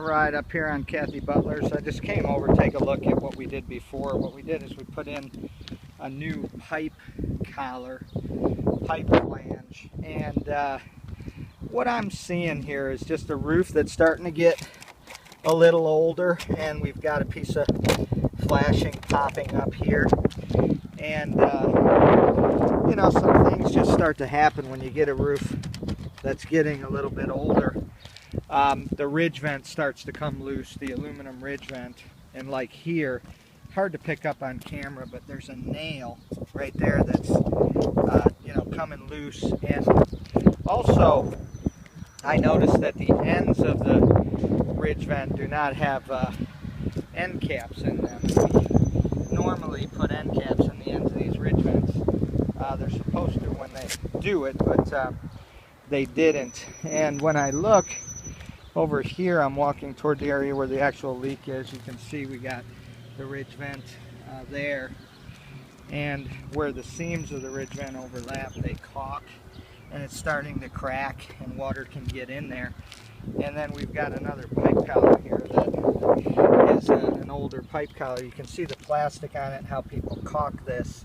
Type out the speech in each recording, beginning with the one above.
ride up here on Kathy Butler's. I just came over to take a look at what we did before. What we did is we put in a new pipe collar, pipe flange, and what I'm seeing here is just a roof that's starting to get a little older, and we've got a piece of flashing popping up here, and you know, some things just start to happen when you get a roof that's getting a little bit older. The ridge vent starts to come loose, the aluminum ridge vent, and like here, hard to pick up on camera, but there's a nail right there that's you know, coming loose. And also I noticed that the ends of the ridge vent do not have end caps in them. We normally put end caps in the ends of these ridge vents. They're supposed to when they do it, but they didn't. And when I look over here, I'm walking toward the area where the actual leak is. You can see we got the ridge vent there, and where the seams of the ridge vent overlap, they caulk, and it's starting to crack and water can get in there. And then we've got another pipe collar here that is an older pipe collar. You can see the plastic on it, how people caulk this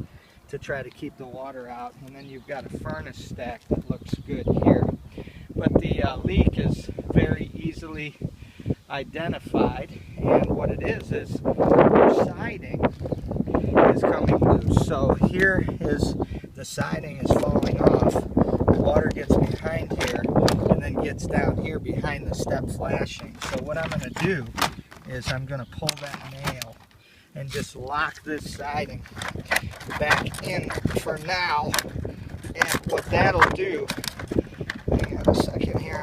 to try to keep the water out. And then you've got a furnace stack that looks good here. But the leak is very easily identified, and what it is your siding is coming loose. So here is the siding is falling off, the water gets behind here and then gets down here behind the step flashing. So what I'm going to do is I'm going to pull that nail and just lock this siding back in for now. And what that'll do, hang on a second here,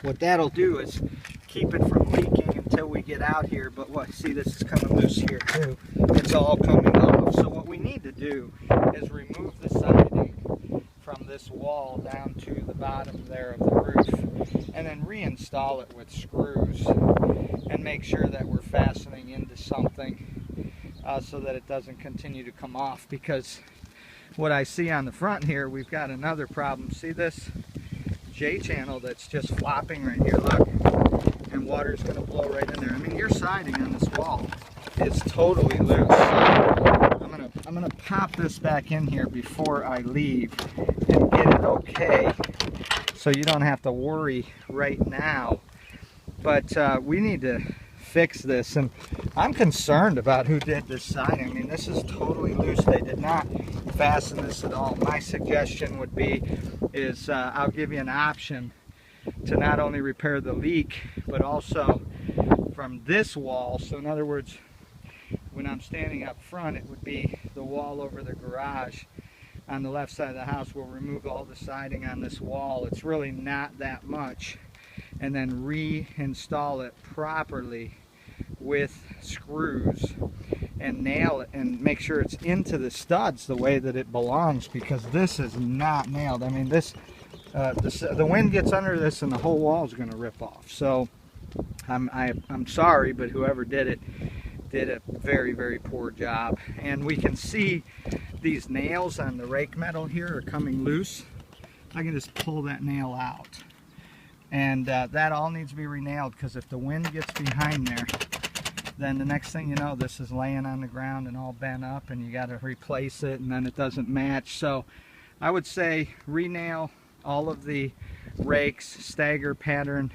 what that'll do is keep it from leaking until we get out here. But what, see, this is coming loose here too. It's all coming off. So what we need to do is remove the siding from this wall down to the bottom there of the roof, and then reinstall it with screws and make sure that we're fastening into something so that it doesn't continue to come off. Because what I see on the front here, we've got another problem. See this J-channel that's just flopping right here, look, and water's going to blow right in there. I mean, your siding on this wall is totally loose. I'm gonna pop this back in here before I leave and get it okay, so you don't have to worry right now. But we need to fix this, and I'm concerned about who did this siding. I mean, this is totally loose. They did not fasten this at all. My suggestion would be is I'll give you an option to not only repair the leak, but also from this wall. So in other words, when I'm standing up front, it would be the wall over the garage on the left side of the house. We'll remove all the siding on this wall. It's really not that much, and then reinstall it properly with screws and nail it and make sure it's into the studs the way that it belongs, because this is not nailed. I mean, this the wind gets under this and the whole wall is going to rip off. So I'm sorry, but whoever did it did a very, very poor job. And we can see these nails on the rake metal here are coming loose. I can just pull that nail out, and that all needs to be re-nailed, because if the wind gets behind there, then the next thing you know, this is laying on the ground and all bent up, and you got to replace it, and then it doesn't match. So I would say re-nail all of the rakes, stagger pattern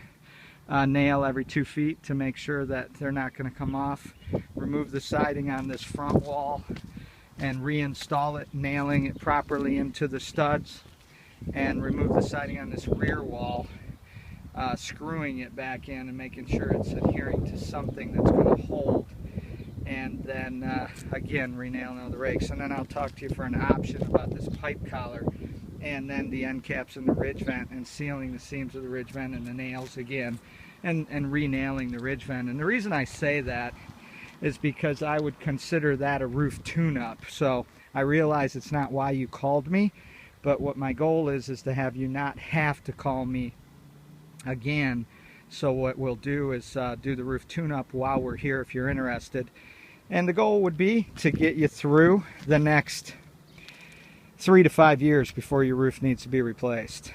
nail every 2 feet to make sure that they're not going to come off. Remove the siding on this front wall and reinstall it, nailing it properly into the studs, and remove the siding on this rear wall, screwing it back in and making sure it's adhering to something that's going to hold. And then again, re-nailing all the rakes. And then I'll talk to you for an option about this pipe collar, and then the end caps in the ridge vent, and sealing the seams of the ridge vent and the nails again, and re-nailing the ridge vent. And the reason I say that is because I would consider that a roof tune-up. So I realize it's not why you called me, but what my goal is to have you not have to call me again. So what we'll do is do the roof tune-up while we're here if you're interested. And the goal would be to get you through the next 3 to 5 years before your roof needs to be replaced.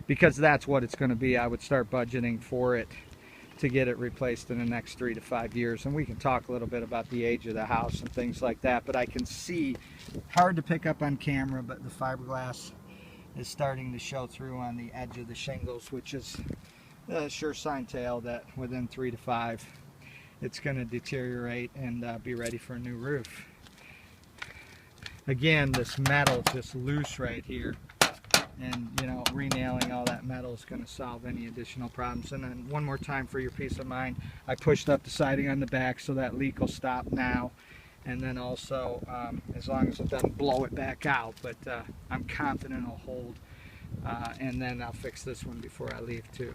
because that's what it's going to be, I would start budgeting for it to get it replaced in the next 3 to 5 years. And we can talk a little bit about the age of the house and things like that, but I can see, hard to pick up on camera, but the fiberglass is starting to show through on the edge of the shingles, which is a sure sign tale that within 3 to 5 it's going to deteriorate and be ready for a new roof. Again, this metal just loose right here, and you know, renailing all that metal is going to solve any additional problems. And then one more time for your peace of mind, I pushed up the siding on the back so that leak will stop now, and then also as long as it doesn't blow it back out, but I'm confident it'll hold, and then I'll fix this one before I leave too.